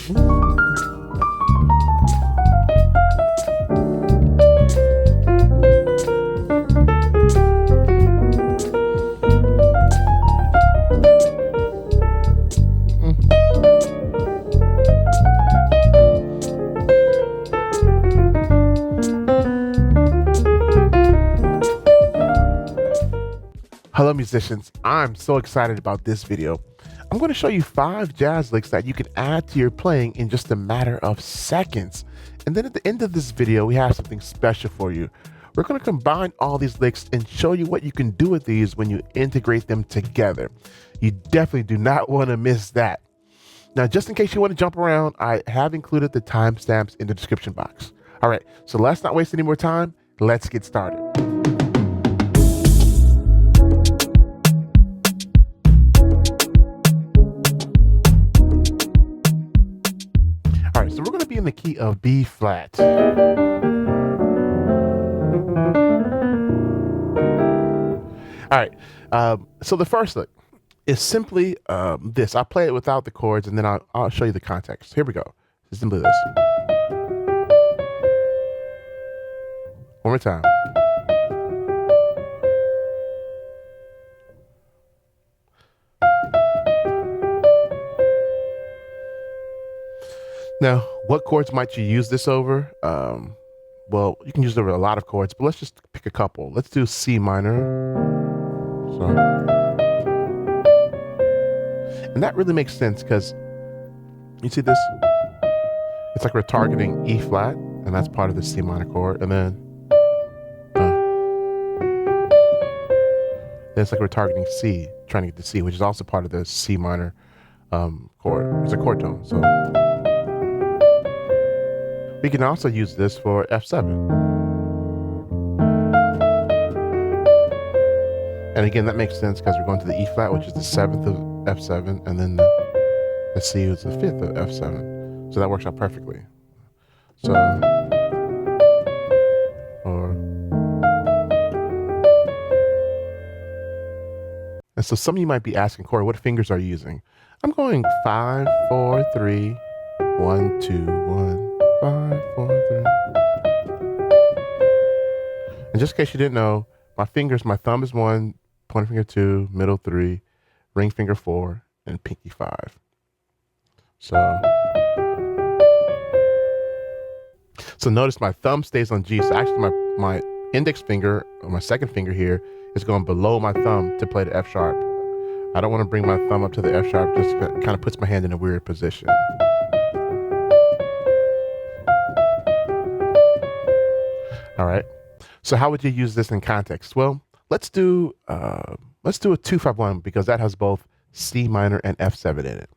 Hello musicians, I'm so excited about this video. I'm going to show you 5 jazz licks that you can add to your playing in just a matter of seconds. And then at the end of this video, we have something special for you. We're going to combine all these licks and show you what you can do with these when you integrate them together. You definitely do not want to miss that. Now, just in case you want to jump around, I have included the timestamps in the description box. All right, so let's not waste any more time. Let's get started. All right, so we're going to be in the key of B flat. All right, so the first lick is simply this. I'll play it without the chords, and then I'll show you the context. Here we go. It's simply this. One more time. Now, what chords might you use this over? Well, you can use it over a lot of chords, but let's just pick a couple. Let's do C minor. And that really makes sense because you see this? It's like we're targeting E flat, and that's part of the C minor chord. And then it's like we're targeting C, trying to get to C, which is also part of the C minor chord. It's a chord tone. So we can also use this for F7. And again, that makes sense because we're going to the E flat, which is the 7th of F7, and then the C is the 5th of F7. So that works out perfectly. So, and so some of you might be asking, Corey, what fingers are you using? I'm going 5, 4, 3, 1, 2, 1. 5, 4, 3. And just in case you didn't know, my thumb is 1, pointer finger 2, middle 3, ring finger 4, and pinky 5. So notice my thumb stays on G. So actually my index finger, or my second finger here, is going below my thumb to play the F sharp. I don't want to bring my thumb up to the F sharp, just kind of puts my hand in a weird position. All right. So how would you use this in context? Well, let's do a 2-5-1 because that has both C minor and F7 in it.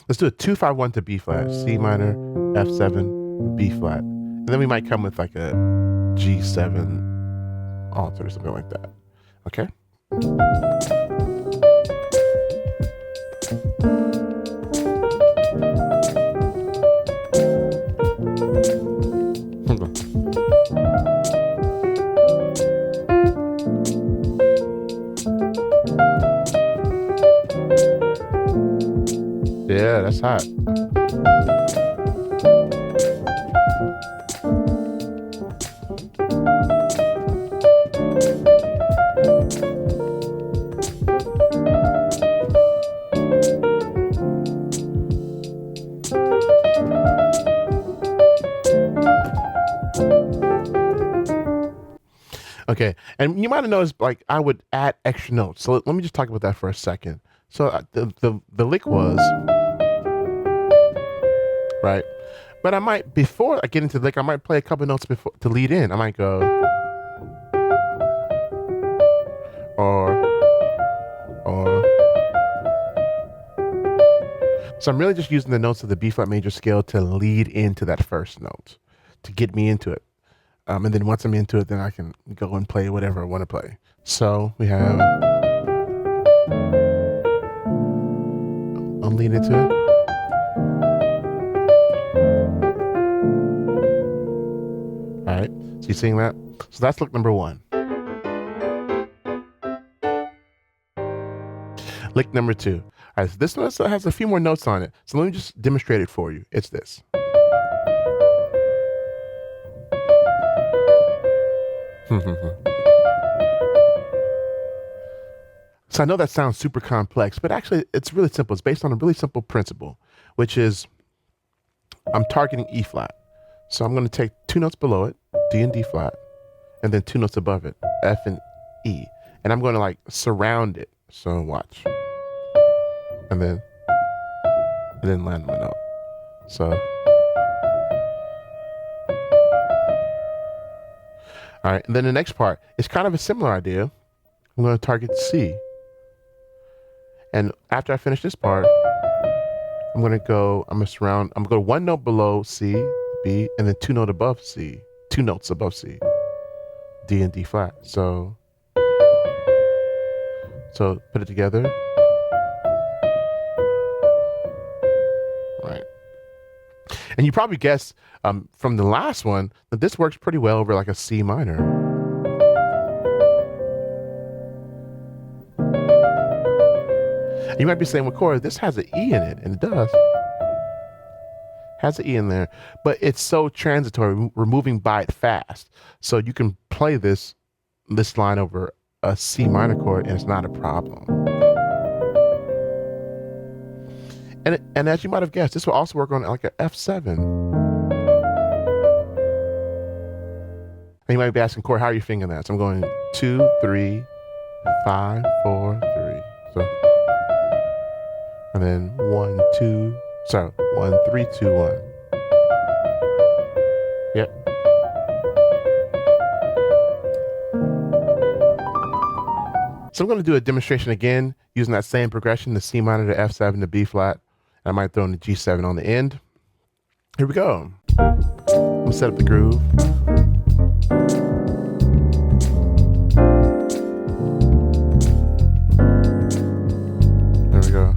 Let's do a 2-5-1 to B flat, C minor, F7, B flat, and then we might come with like a G7 alto or something like that. Okay. Yeah, that's hot. Okay, and you might have noticed, like, I would add extra notes. So let me just talk about that for a second. So the lick was, right? But I might, before I get into the lick, I might play a couple notes before to lead in. I might go, or. So I'm really just using the notes of the B flat major scale to lead into that first note, to get me into it. And then once I'm into it, then I can go and play whatever I want to play. So we have, I'm leading into it. All right, so you seeing that? So that's lick number 1. Lick number 2. All right, so this one has a few more notes on it. So let me just demonstrate it for you. It's this. So I know that sounds super complex, but actually it's really simple. It's based on a really simple principle, which is I'm targeting E flat. So I'm going to take two notes below it, D and D flat, and then two notes above it, F and E. And I'm going to like surround it. So watch. And then land my note. So. All right. And then the next part is kind of a similar idea. I'm going to target C. And after I finish this part, I'm going to go one note below C, B, and then two notes above C, D and D flat. So put it together. Right. And you probably guessed from the last one that this works pretty well over like a C minor. You might be saying, well, Corey, this has an E in it, and it does. Has an E in there, but it's so transitory. We're moving by it fast. So you can play this line over a C minor chord, and it's not a problem. And as you might have guessed, this will also work on like an F7. And you might be asking, Corey, how are you fingering that? So I'm going 2, 3, 5, 4, 3. So. And then 1, 3, 2, 1. Yep. So I'm going to do a demonstration again using that same progression, the C minor to F7 to B flat. I might throw in the G7 on the end. Here we go. I'm going to set up the groove. There we go.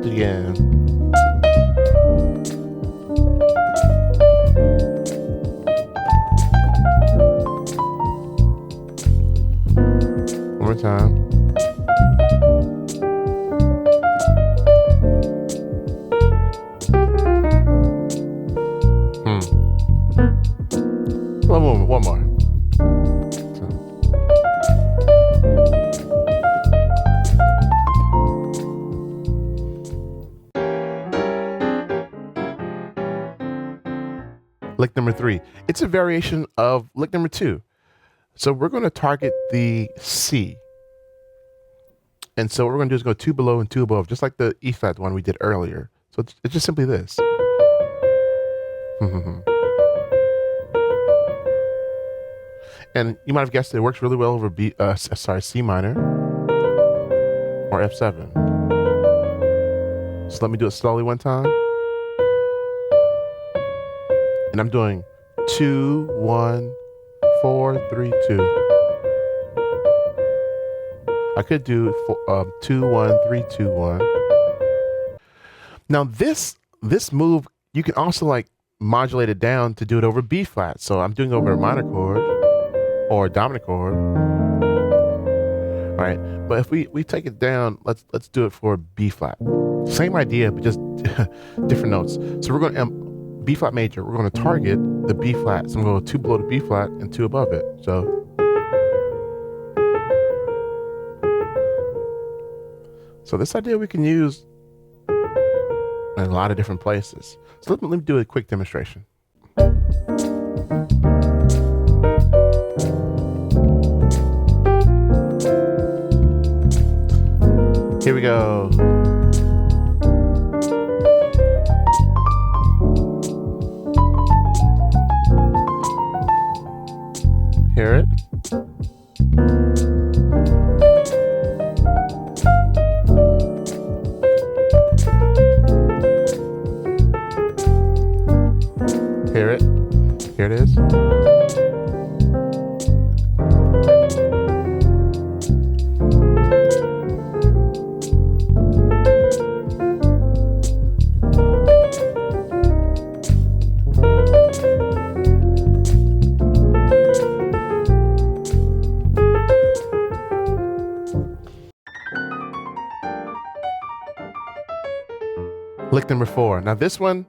Again. One more time. One more. Lick number 3. It's a variation of lick number 2. So we're going to target the C. And so what we're going to do is go 2 below and 2 above, just like the E flat one we did earlier. So it's just simply this. And you might have guessed it works really well over C minor or F7. So let me do it slowly one time. And I'm doing 2, 1, 4, 3, 2. I could do 2, 1, 3, 2, 1. Now this move, you can also like modulate it down to do it over B flat. So I'm doing it over a minor chord or a dominant chord. All right, but if we take it down, let's do it for B flat. Same idea, but just different notes. So we're going to B flat major. We're going to target the B flat. So I'm going to go 2 below the B flat and 2 above it. So this idea we can use in a lot of different places. So let me do a quick demonstration. Here we go. Hear it? Hear it? Here it is. Lick number 4. Now this one,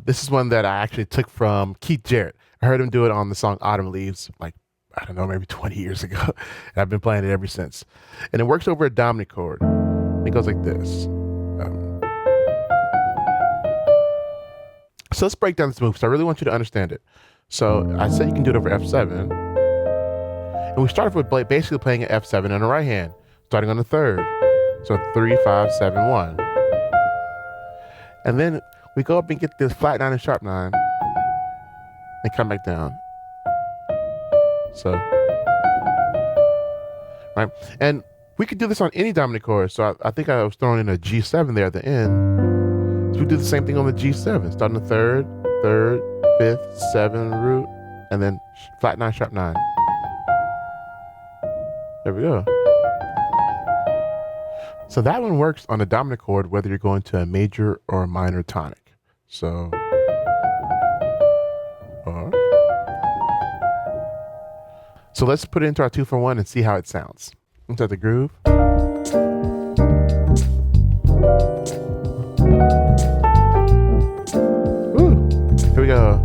this is one that I actually took from Keith Jarrett. I heard him do it on the song Autumn Leaves, like, I don't know, maybe 20 years ago. And I've been playing it ever since. And it works over a dominant chord. It goes like this. So let's break down this move. So I really want you to understand it. So I said you can do it over F7. And we start off with basically playing an F7 on the right hand, starting on the 3rd. So 3, 5, 7, 1. And then we go up and get this flat 9 and sharp 9 and come back down. So, right. And we could do this on any dominant chord. So I think I was throwing in a G7 there at the end. So we do the same thing on the G7, starting the 3rd, 3rd, 5th, 7 root, and then flat 9, sharp 9. There we go. So that one works on a dominant chord whether you're going to a major or a minor tonic. So, so let's put it into our 2-for-1 and see how it sounds. Inside the groove. Woo. Here we go.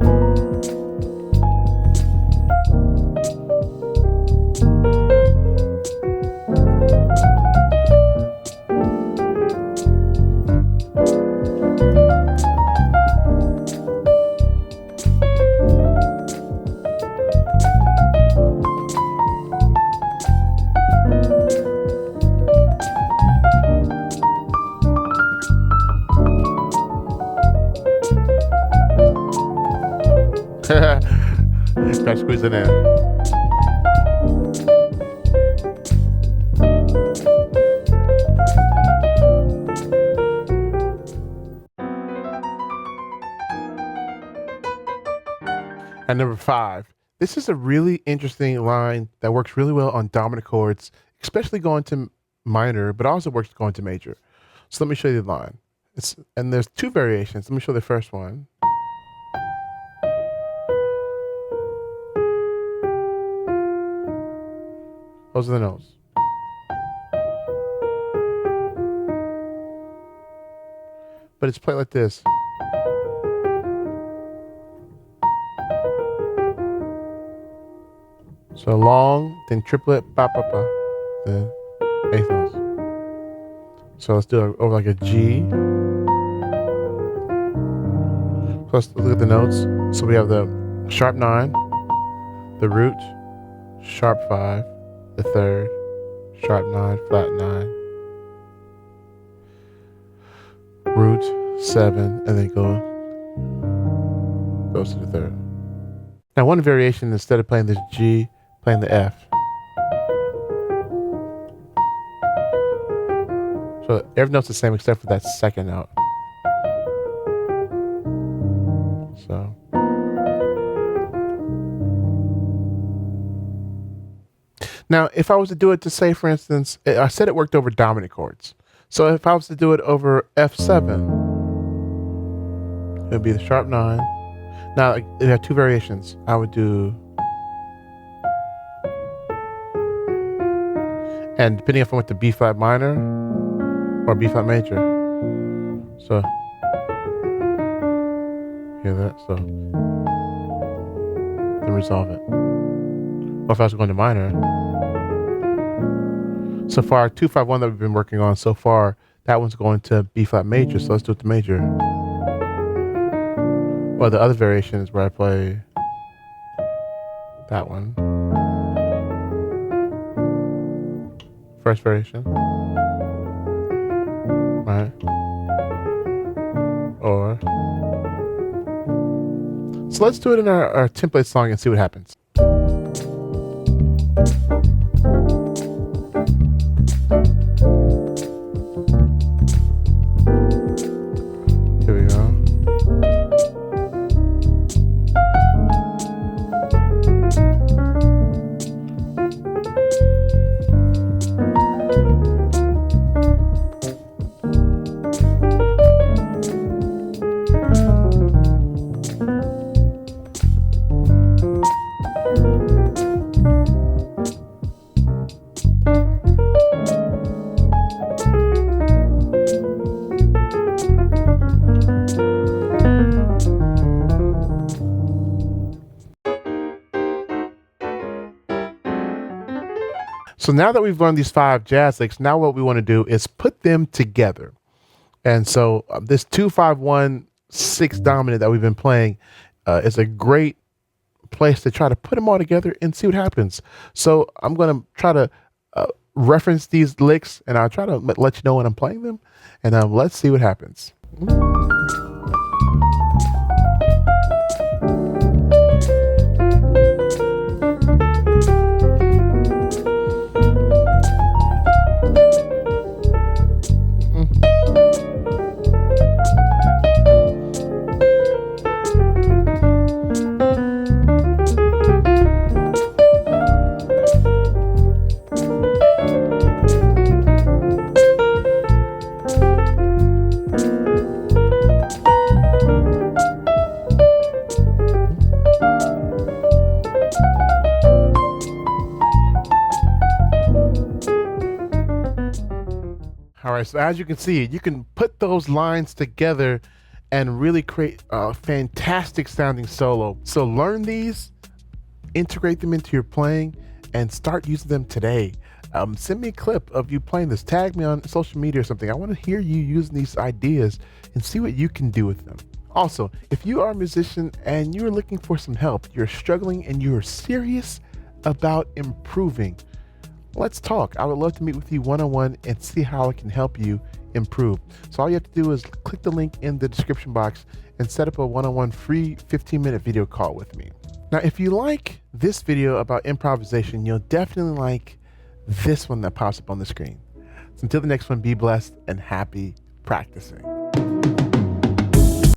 Try to squeeze it in. And number 5. This is a really interesting line that works really well on dominant chords, especially going to minor, but also works going to major. So let me show you the line. And there's 2 variations. Let me show the first one. Those are the notes. But it's played like this. So long, then triplet, ba ba ba, then 8th notes. So let's do it over like a G. So let's look at the notes. So we have the sharp 9, the root, sharp 5, the 3rd, sharp 9, flat 9, root 7, and then goes to the 3rd. Now one variation, instead of playing this G, playing the F. So every note's the same except for that second note. So. Now, if I was to do it to say, for instance, I said it worked over dominant chords. So if I was to do it over F7, it would be the sharp 9. Now, it had 2 variations. I would do, and depending if I went to B flat minor or B flat major. So, hear that? So, then resolve it. Or if I was going to minor. So far, our 2-5-1 that we've been working on so far, that one's going to B flat major, so let's do it to major. Well, the other variation is where I play that one. First variation. Right. Or. So let's do it in our template song and see what happens. Here we go. So now that we've learned these 5 jazz licks, now what we want to do is put them together. And so this 2-5-1-6 dominant that we've been playing is a great place to try to put them all together and see what happens. So I'm going to try to reference these licks, and I'll try to let you know when I'm playing them, and let's see what happens. All right, so as you can see, you can put those lines together and really create a fantastic sounding solo. So learn these, integrate them into your playing, and start using them today. Send me a clip of you playing this. Tag me on social media or something. I want to hear you using these ideas and see what you can do with them. Also, if you are a musician and you're looking for some help, you're struggling and you're serious about improving, let's talk. I would love to meet with you one-on-one and see how I can help you improve. So all you have to do is click the link in the description box and set up a one-on-one free 15-minute video call with me. Now, if you like this video about improvisation, you'll definitely like this one that pops up on the screen. So until the next one, be blessed and happy practicing.